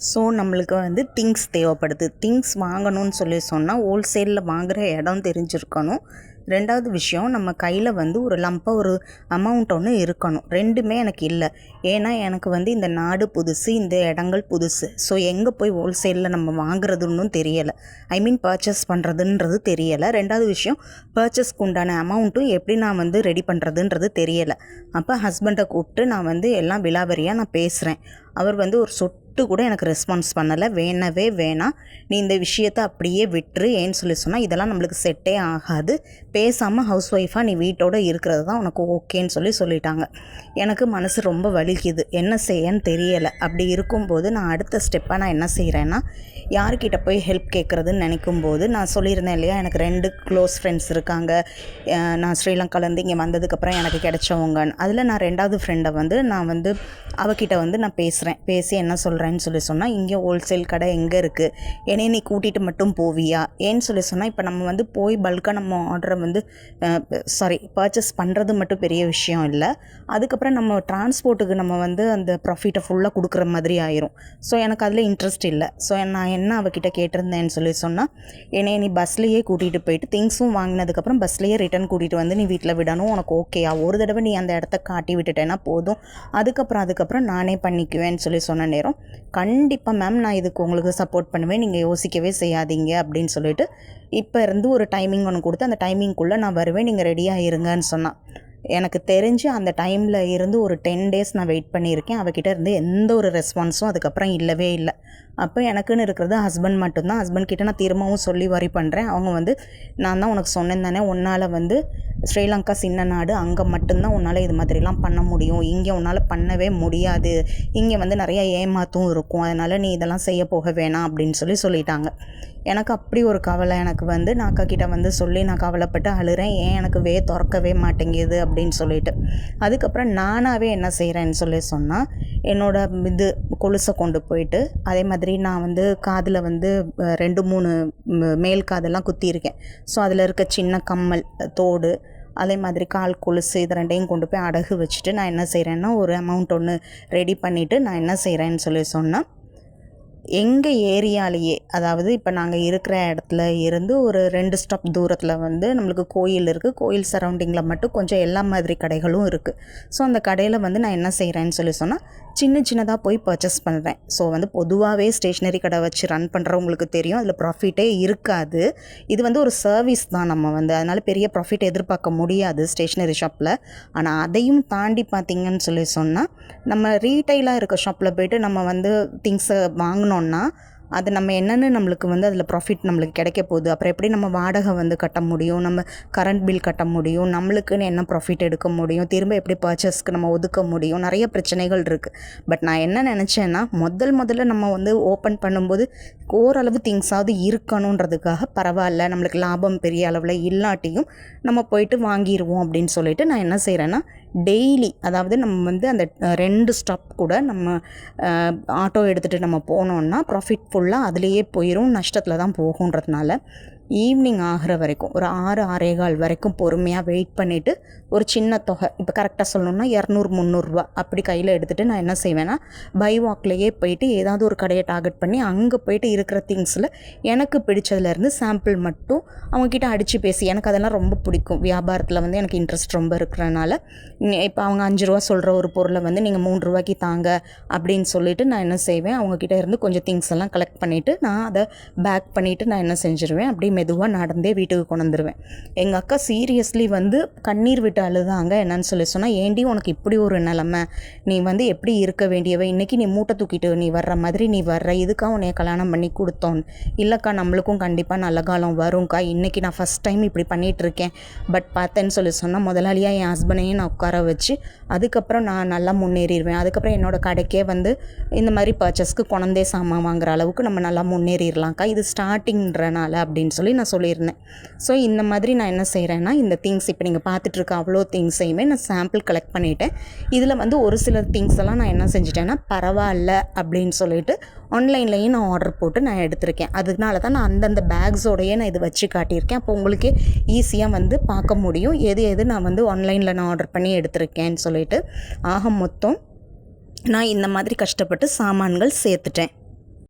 So நம்மளுக்கு வந்து things தேவைப்படுது. திங்ஸ் வாங்கணும்னு சொன்னால் ஹோல்சேலில் வாங்குகிற இடம் தெரிஞ்சிருக்கணும். ரெண்டாவது விஷயம், நம்ம கையில் வந்து ஒரு லம்பாக ஒரு அமௌண்ட் ஒன்று இருக்கணும். ரெண்டுமே எனக்கு இல்லை. ஏன்னா எனக்கு வந்து இந்த நாடு புதுசு, இந்த இடங்கள் புதுசு. ஸோ எங்கே போய் ஹோல்சேலில் நம்ம வாங்குறதுன்னு தெரியலை. பர்ச்சேஸ் பண்ணுறதுன்றது தெரியலை. ரெண்டாவது விஷயம், பர்ச்சேஸ்க்கு உண்டான அமௌண்ட்டும் எப்படி நான் வந்து ரெடி பண்ணுறதுன்றது தெரியலை. அப்போ ஹஸ்பண்டை கூப்பிட்டு நான் வந்து எல்லாம் விலாவரியாக நான் பேசுகிறேன். அவர் வந்து ஒரு சொட்டு கூட எனக்கு ரெஸ்பான்ஸ் பண்ணலை. வேணவே வேணாம், நீ இந்த விஷயத்தை அப்படியே விட்டுரு. ஏன்னு சொன்னால் இதெல்லாம் நம்மளுக்கு செட்டே ஆகாது. பேசாமல் ஹவுஸ் ஒய்ஃபாக நீ வீட்டோடு இருக்கிறது தான் உனக்கு ஓகேன்னு சொல்லிட்டாங்க. எனக்கு மனசு ரொம்ப வலிக்குது, என்ன செய்யன்னு தெரியலை. அப்படி இருக்கும்போது நான் அடுத்த ஸ்டெப்பாக நான் என்ன செய்கிறேன்னா, யார்கிட்ட போய் ஹெல்ப் கேட்குறதுன்னு நினைக்கும்போது நான் சொல்லியிருந்தேன் இல்லையா, எனக்கு 2 க்ளோஸ் ஃப்ரெண்ட்ஸ் இருக்காங்க. நான் ஸ்ரீலங்காலேருந்து இங்கே வந்ததுக்கப்புறம் எனக்கு கிடைச்சவங்க. அதில் நான் 2வது ஃப்ரெண்டை வந்து நான் வந்து அவகிட்ட வந்து நான் பேசி என்ன சொல்கிறேன்னு சொன்னால், இங்கே ஹோல்சேல் கடை எங்கே இருக்குது, என்னைய நீ கூட்டிகிட்டு மட்டும் போவியா? ஏன்னு சொன்னால் இப்போ நம்ம வந்து போய் பல்காக நம்ம ஆர்டரை வந்து பர்ச்சேஸ் பண்ணுறது மட்டும் பெரிய விஷயம் இல்லை. அதுக்கப்புறம் நம்ம டிரான்ஸ்போர்ட்டுக்கு நம்ம வந்து அந்த ப்ராஃபிட்டை ஃபுல்லாக கொடுக்குற மாதிரி ஆயிரும். ஸோ எனக்கு அதில் இன்ட்ரெஸ்ட் இல்லை. ஸோ நான் என்ன அவகிட்ட கேட்டிருந்தேன்னு சொன்னால், என்னைய நீ பஸ்லேயே கூட்டிகிட்டு போயிட்டு திங்ஸும் வாங்கினதுக்கப்புறம் பஸ்லேயே ரிட்டன் கூட்டிகிட்டு வந்து நீ வீட்டில் விடணும், உனக்கு ஓகேயா? ஒரு தடவை நீ அந்த இடத்த காட்டி விட்டுட்டேன்னா போதும், அதுக்கப்புறம் நானே பண்ணிக்குவேன்னு சொன்ன நேரம், கண்டிப்பாக மேம் நான் இதுக்கு உங்களுக்கு சப்போர்ட் பண்ணுவேன், நீங்கள் யோசிக்கவே செய்யாதீங்க அப்படின்னு சொல்லிட்டு இப்போ இருந்து ஒரு டைமிங் ஒன்று கொடுத்து, அந்த டைமிங்குள்ளே நான் வருவேன், நீங்கள் ரெடியாக இருங்கன்னு சொன்னான். எனக்கு தெரிஞ்சு அந்த டைமில் இருந்து ஒரு 10 days நான் வெயிட் பண்ணியிருக்கேன். அவகிட்ட இருந்து எந்த ஒரு ரெஸ்பான்ஸும் அதுக்கப்புறம் இல்லவே இல்லை. அப்போ எனக்குன்னு இருக்கிறது ஹஸ்பண்ட் மட்டும்தான். ஹஸ்பண்ட் கிட்ட நான் திரும்பவும் சொல்லி வரி பண்ணுறேன். அவங்க வந்து, நான் தான் உனக்கு சொன்னேன் தானே, உன்னால் வந்து ஸ்ரீலங்கா சின்ன நாடு, அங்கே மட்டும்தான் உன்னால் இது மாதிரிலாம் பண்ண முடியும், இங்கே உன்னால் பண்ணவே முடியாது, இங்கே வந்து நிறையா ஏமாத்தும் இருக்கும், அதனால் நீ இதெல்லாம் செய்ய போக வேணாம் அப்படின்னு சொல்லிட்டாங்க. எனக்கு அப்படி ஒரு கவலை. எனக்கு வந்து நான் அக்கா கிட்ட வந்து சொல்லி நான் கவலைப்பட்டு அழுகிறேன், ஏன் எனக்கு திறக்கவே மாட்டேங்குது அப்படின்னு சொல்லிட்டு. அதுக்கப்புறம் நானாகவே என்ன செய்கிறேன்னு சொன்னால், என்னோடய கொலுசை கொண்டு போயிட்டு, அதே மாதிரி நான் வந்து காதில் வந்து 2-3 மேல் காதெல்லாம் குத்தியிருக்கேன். ஸோ அதில் இருக்க சின்ன கம்மல், தோடு, அதே மாதிரி கால் கொலுசு, இது 2ஐயும் கொண்டு போய் அடகு வச்சுட்டு நான் என்ன செய்கிறேன்னா, ஒரு அமௌண்ட் ஒன்று ரெடி பண்ணிவிட்டு நான் என்ன செய்கிறேன்னு சொன்னால், எங்கள் ஏரியாலேயே, அதாவது இப்போ நாங்கள் இருக்கிற இடத்துல இருந்து ஒரு 2 ஸ்டாப் தூரத்தில் வந்து நம்மளுக்கு கோயில் இருக்குது. கோயில் சரௌண்டிங்கில் மட்டும் கொஞ்சம் எல்லா மாதிரி கடைகளும் இருக்குது. ஸோ அந்த கடையில் வந்து நான் என்ன செய்கிறேன்னு சொன்னால், சின்னதாக போய் பர்ச்சேஸ் பண்ணுறேன். ஸோ வந்து பொதுவாகவே ஸ்டேஷ்னரி கடை வச்சு ரன் பண்ணுறவங்களுக்கு தெரியும், அதில் ப்ராஃபிட்டே இருக்காது. இது வந்து ஒரு சர்வீஸ் தான், நம்ம வந்து அதனால் பெரிய ப்ராஃபிட் எதிர்பார்க்க முடியாது ஸ்டேஷ்னரி ஷாப்பில். ஆனால் அதையும் தாண்டி பார்த்திங்கன்னு சொன்னால், நம்ம ரீட்டைலாக இருக்க ஷாப்பில் போய்ட்டு நம்ம வந்து திங்ஸை வாங்கினோன்னா, அது நம்ம என்னென்னு நம்மளுக்கு வந்து அதில் ப்ராஃபிட் நம்மளுக்கு கிடைக்க போகுது. அப்புறம் எப்படி நம்ம வாடகை வந்து கட்ட முடியும், நம்ம கரண்ட் பில் கட்ட முடியும், நம்மளுக்குன்னு என்ன ப்ராஃபிட் எடுக்க முடியும், திரும்ப எப்படி பர்ச்சேஸ்க்கு நம்ம ஒதுக்க முடியும், நிறைய பிரச்சனைகள் இருக்குது. பட் நான் என்ன நினச்சேன்னா, முதல்ல நம்ம வந்து ஓப்பன் பண்ணும்போது ஓரளவு திங்ஸாவது இருக்கணுன்றதுக்காக, பரவாயில்ல நம்மளுக்கு லாபம் பெரிய அளவில் இல்லாட்டியும் நம்ம போயிட்டு வாங்கிடுவோம் அப்படின்னு சொல்லிட்டு நான் என்ன செய்கிறேன்னா, டெய்லி, அதாவது நம்ம வந்து அந்த 2 ஸ்டாப் கூட நம்ம ஆட்டோ எடுத்துகிட்டு நம்ம போனோன்னா ப்ராஃபிட் ஃபுல்லாக அதுலேயே போயிடும், நஷ்டத்தில் தான் போகுன்றதுனால ஈவினிங் ஆகிற வரைக்கும் ஒரு 6-6:15 வரைக்கும் பொறுமையாக வெயிட் பண்ணிவிட்டு, ஒரு சின்ன தொகை, இப்போ கரெக்டாக சொல்லணுன்னா 200-300 அப்படி கையில் எடுத்துகிட்டு நான் என்ன செய்வேன்னா, பை வாக்லேயே போயிட்டு ஏதாவது ஒரு கடையை டார்கெட் பண்ணி அங்கே போயிட்டு இருக்கிற திங்ஸில் எனக்கு பிடிச்சதுலேருந்து சாம்பிள் மட்டும் அவங்கக்கிட்ட அடித்து பேசி, எனக்கு அதெல்லாம் ரொம்ப பிடிக்கும். வியாபாரத்தில் வந்து எனக்கு இன்ட்ரெஸ்ட் ரொம்ப இருக்கிறனால, இப்போ அவங்க 5 ரூபா சொல்கிற ஒரு பொருளை வந்து நீங்கள் 3 ரூபாய்க்கு தாங்க அப்படின்னு சொல்லிவிட்டு நான் என்ன செய்வேன், அவங்கக்கிட்ட இருந்து கொஞ்சம் திங்ஸ் எல்லாம் கலெக்ட் பண்ணிவிட்டு நான் அதை பேக் பண்ணிவிட்டு நான் என்ன செஞ்சுருவேன், அப்படி மெதுவாக நடந்தே வீட்டுக்கு கொண்டு வந்துடுவேன். எங்கள் அக்கா சீரியஸ்லி வந்து கண்ணீர் விட்டு அழுதாங்க. என்னன்னு சொன்னால், ஏண்டி உனக்கு இப்படி ஒரு நிலமை, நீ வந்து எப்படி இருக்க வேண்டியவை, இன்றைக்கி நீ மூட்டை தூக்கிட்டு நீ வர்ற மாதிரி நீ வர்ற, இதுக்காக உன்னைய கல்யாணம் பண்ணி கொடுத்தோம். இல்லைக்கா, நம்மளுக்கும் கண்டிப்பாக நல்ல காலம் வரும்க்கா, இன்றைக்கி நான் ஃபஸ்ட் டைம் இப்படி பண்ணிகிட்ருக்கேன். பட் பார்த்தேன்னு சொன்னால், முதலாளியாக என் ஹஸ்பண்டையும் நான் உட்கார வச்சு அதுக்கப்புறம் நான் நல்லா முன்னேறிடுவேன். அதுக்கப்புறம் என்னோடய கடைக்கே வந்து இந்த மாதிரி பர்ச்சேஸ்க்கு குழந்தை சாமான் வாங்குற அளவுக்கு நம்ம நல்லா முன்னேறிடலாம்க்கா, இது ஸ்டார்டிங்கிறனால அப்படின்னு சொல்லி நான் சொல்லியிருந்தேன். ஸோ இந்த மாதிரி நான் என்ன செய்கிறேன்னா, இந்த திங்ஸ் இப்போ நீங்கள் பார்த்துட்ருக்க அவ்வளோ திங்ஸையுமே நான் சாம்பிள் கலெக்ட் பண்ணிவிட்டேன். இதில் வந்து ஒரு சில திங்ஸ் எல்லாம் நான் என்ன செஞ்சிட்டேன்னா, பரவாயில்ல அப்படின்னு சொல்லிட்டு ஆன்லைன்லேயும் நான் ஆர்டர் போட்டு நான் எடுத்திருக்கேன். அதனால தான் நான் அந்தந்த பேக்ஸோடையே நான் இது வச்சு காட்டியிருக்கேன். அப்போ உங்களுக்கே ஈஸியாக வந்து பார்க்க முடியும் எது நான் வந்து ஆன்லைனில் நான் ஆர்டர் பண்ணி எடுத்திருக்கேன்னு சொல்லிட்டு. ஆக மொத்தம் நான் இந்த மாதிரி கஷ்டப்பட்டு சாமான்கள் சேர்த்துட்டேன்.